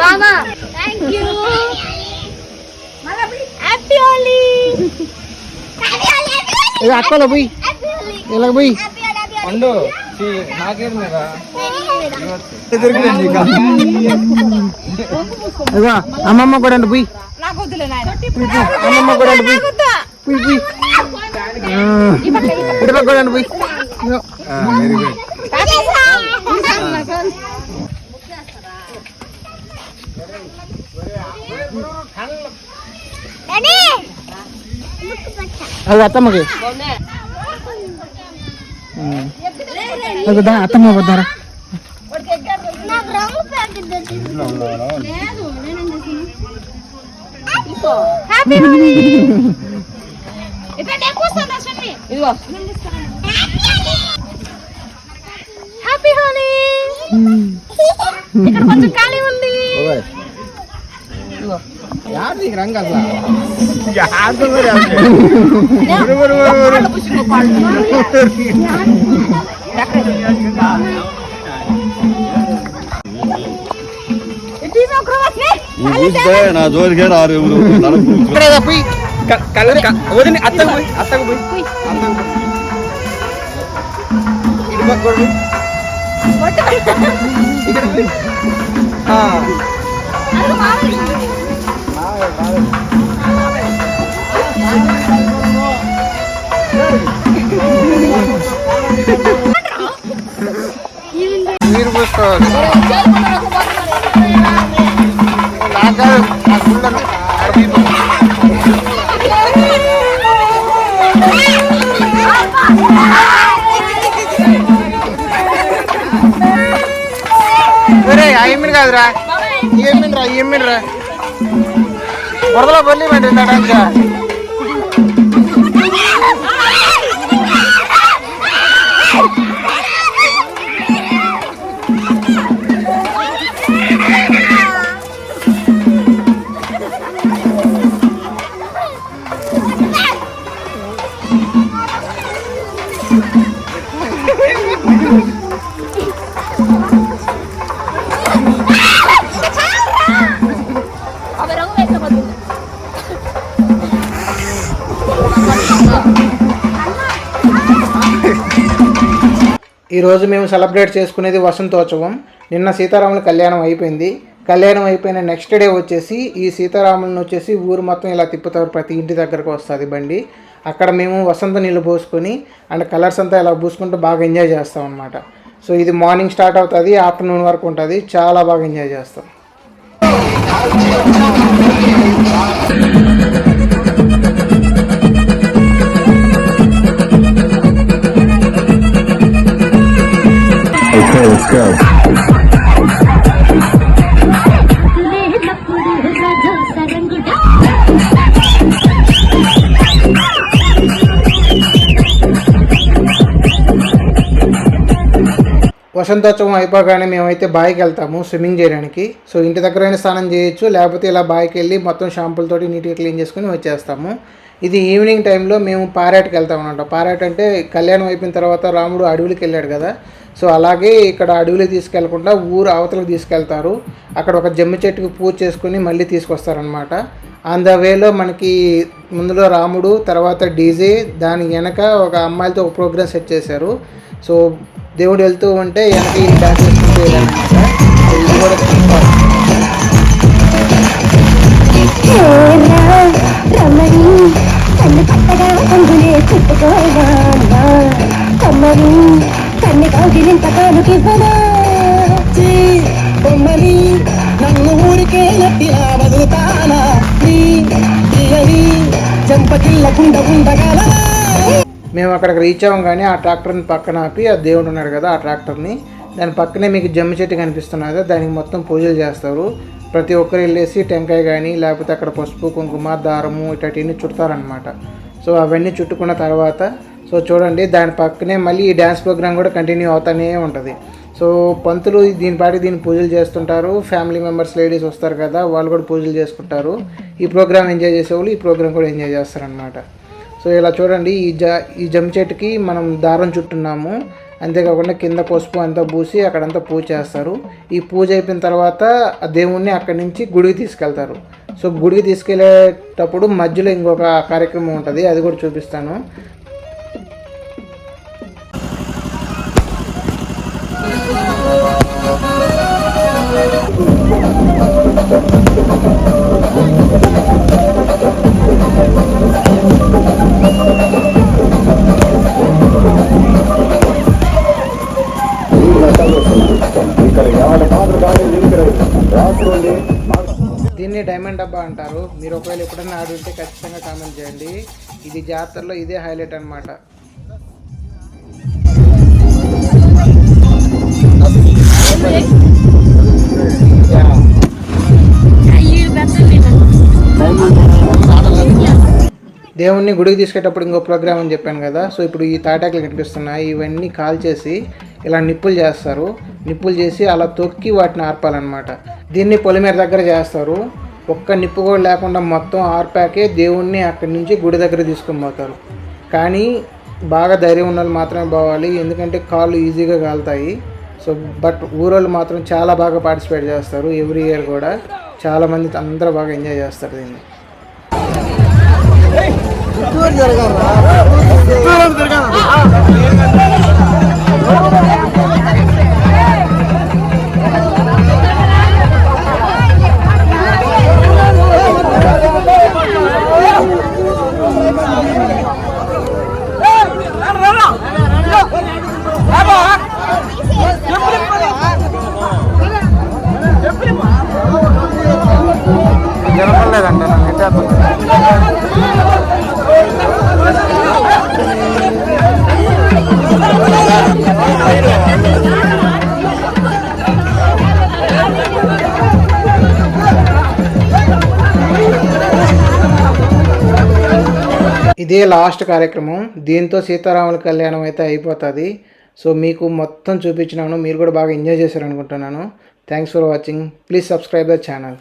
మామా thank you happy Holi ఇది అక్కలో పోయి ఇలా పోయి పండు నాకేం లేదా అమ్మమ్మ కూడా అండి పోయి అమ్మమ్మ కూడా అండి పోయి పోయి ఇటు పక్క కూడా అండి పోయి అది అత్తమ్మకి అత్తమ్మ వద్దారా హ్యాపీ హోలీ ఇక్కడ కొంచెం ఖాళీ ఉంది రంగు నా జోలికే రారు వదిలి అత్తకు పోయి అత్తకు పోయి ఇటు పక్క ఇక్కడ పోయి నీరు పోసుకోవాలి అయ్యమిన్ కాదురా ఏమిన్ రా వరదలో బల్లి పెట్టిందా ఈరోజు మేము సెలబ్రేట్ చేసుకునేది వసంతోత్సవం. నిన్న సీతారాముల కళ్యాణం అయిపోయింది. కళ్యాణం అయిపోయిన నెక్స్ట్ డే వచ్చేసి ఈ సీతారాములను వచ్చేసి ఊరు మొత్తం ఇలా తిప్పుతారు, ప్రతి ఇంటి దగ్గరకు వస్తుంది బండి. అక్కడ మేము వసంత నీళ్ళు పోసుకొని అండ్ కలర్స్ అంతా ఇలా పూసుకుంటూ బాగా ఎంజాయ్ చేస్తాం అనమాట. సో ఇది మార్నింగ్ స్టార్ట్ అవుతుంది, ఆఫ్టర్నూన్ వరకు ఉంటుంది, చాలా బాగా ఎంజాయ్ చేస్తాం. Let's go. వసంతోత్సవం అయిపోగానే మేమైతే బావికి వెళ్తాము స్విమ్మింగ్ చేయడానికి. సో ఇంటి దగ్గరైనా స్నానం చేయొచ్చు, లేకపోతే ఇలా బావికి వెళ్ళి మొత్తం షాంపులతోటి నీట్గా క్లీన్ చేసుకుని వచ్చేస్తాము. ఇది ఈవినింగ్ టైంలో మేము పారాటకి వెళ్తాం అనమాట. పారాట అంటే కళ్యాణం అయిపోయిన తర్వాత రాముడు అడవులకి వెళ్ళాడు కదా, సో అలాగే ఇక్కడ అడవులకి తీసుకెళ్లకుండా ఊరు అవతలకు తీసుకెళ్తారు. అక్కడ ఒక జమ్మి చెట్టుకు పూజ చేసుకుని మళ్ళీ తీసుకొస్తారనమాట. ఆన్ ద వేలో మనకి ముందులో రాముడు, తర్వాత డీజే, దాని వెనక ఒక అమ్మాయిలతో ఒక ప్రోగ్రామ్ సెట్ చేశారు. సో దేవుడు వెళ్తూ ఉంటే వెనక ఈ డాన్స్ చేసుకుంటూ వెళ్ళారనమాట. ఇది కూడా నన్ను ఊరికే నట్టిలా వదులుతానా చెంపకిల్లకుండా ఉండగల. మేము అక్కడికి రీచ్ అవ్వం కానీ ఆ ట్రాక్టర్ని పక్కన ఆపి, ఆ దేవుడు ఉన్నాడు కదా ఆ ట్రాక్టర్ని, దాని పక్కనే మీకు జమ్మి చెట్టు కనిపిస్తున్నది కదా, దానికి మొత్తం పూజలు చేస్తారు. ప్రతి ఒక్కరు వెళ్ళేసి టెంకాయ కానీ లేకపోతే అక్కడ పసుపు కుంకుమ దారము ఇటన్నీ చుడతారనమాట. సో అవన్నీ చుట్టుకున్న తర్వాత సో చూడండి దాని పక్కనే మళ్ళీ ఈ డ్యాన్స్ ప్రోగ్రామ్ కూడా కంటిన్యూ అవుతూనే ఉంటుంది. సో పంతులు దీని పూజలు చేస్తుంటారు, ఫ్యామిలీ మెంబర్స్ లేడీస్ వస్తారు కదా వాళ్ళు కూడా పూజలు చేసుకుంటారు. ఈ ప్రోగ్రామ్ ఎంజాయ్ చేసేవాళ్ళు ఈ ప్రోగ్రామ్ కూడా ఎంజాయ్ చేస్తారనమాట. సో ఇలా చూడండి ఈ జమ్మి చెట్టుకి మనం దారం చుట్టున్నాము. అంతేకాకుండా కింద పసుపు అంతా పూసి అక్కడంతా పూజ చేస్తారు. ఈ పూజ అయిపోయిన తర్వాత ఆ దేవుణ్ణి అక్కడి నుంచి గుడికి తీసుకెళ్తారు. సో గుడికి తీసుకెళ్ళేటప్పుడు మధ్యలో ఇంకొక కార్యక్రమం ఉంటుంది, అది కూడా చూపిస్తాను. దీన్ని డైమండ్ డబ్బా అంటారు. మీరు ఒకవేళ ఎప్పుడైనా ఆడి ఉంటే ఖచ్చితంగా కామెంట్ చేయండి. ఇది జాతరలో ఇదే హైలైట్ అన్నమాట. దేవుణ్ణి గుడికి తీసుకెళ్ళేటప్పుడు ఇంకో ప్రోగ్రామ్ అని చెప్పాను కదా. సో ఇప్పుడు ఈ తాటాకులు కనిపిస్తున్నాయి, ఇవన్నీ కాల్ చేసి ఇలా నిప్పులు చేస్తారు. నిప్పులు చేసి అలా తొక్కి వాటిని ఆర్పాలన్నమాట. దీన్ని పొలిమేర దగ్గర చేస్తారు. ఒక్క నిప్పు కూడా లేకుండా మొత్తం ఆర్పాకే దేవుణ్ణి అక్కడి నుంచి గుడి దగ్గర తీసుకొని పోతారు. కానీ బాగా ధైర్యం ఉన్న వాళ్ళు మాత్రమే పోవాలి, ఎందుకంటే కాళ్ళు ఈజీగా కాలుతాయి. సో బట్ ఊరోళ్ళు మాత్రం చాలా బాగా పార్టిసిపేట్ చేస్తారు. ఎవ్రీ ఇయర్ కూడా చాలామంది అందరూ బాగా ఎంజాయ్ చేస్తారు దీన్ని. జరగలేదంట ఇదే లాస్ట్ కార్యక్రమం. దీంతో సీతారాముల కళ్యాణం అయితే అయిపోతుంది. సో మీకు మొత్తం చూపించినాను, మీరు కూడా బాగా ఎంజాయ్ చేశారు అనుకుంటున్నాను. Thanks for watching. Please subscribe the channel.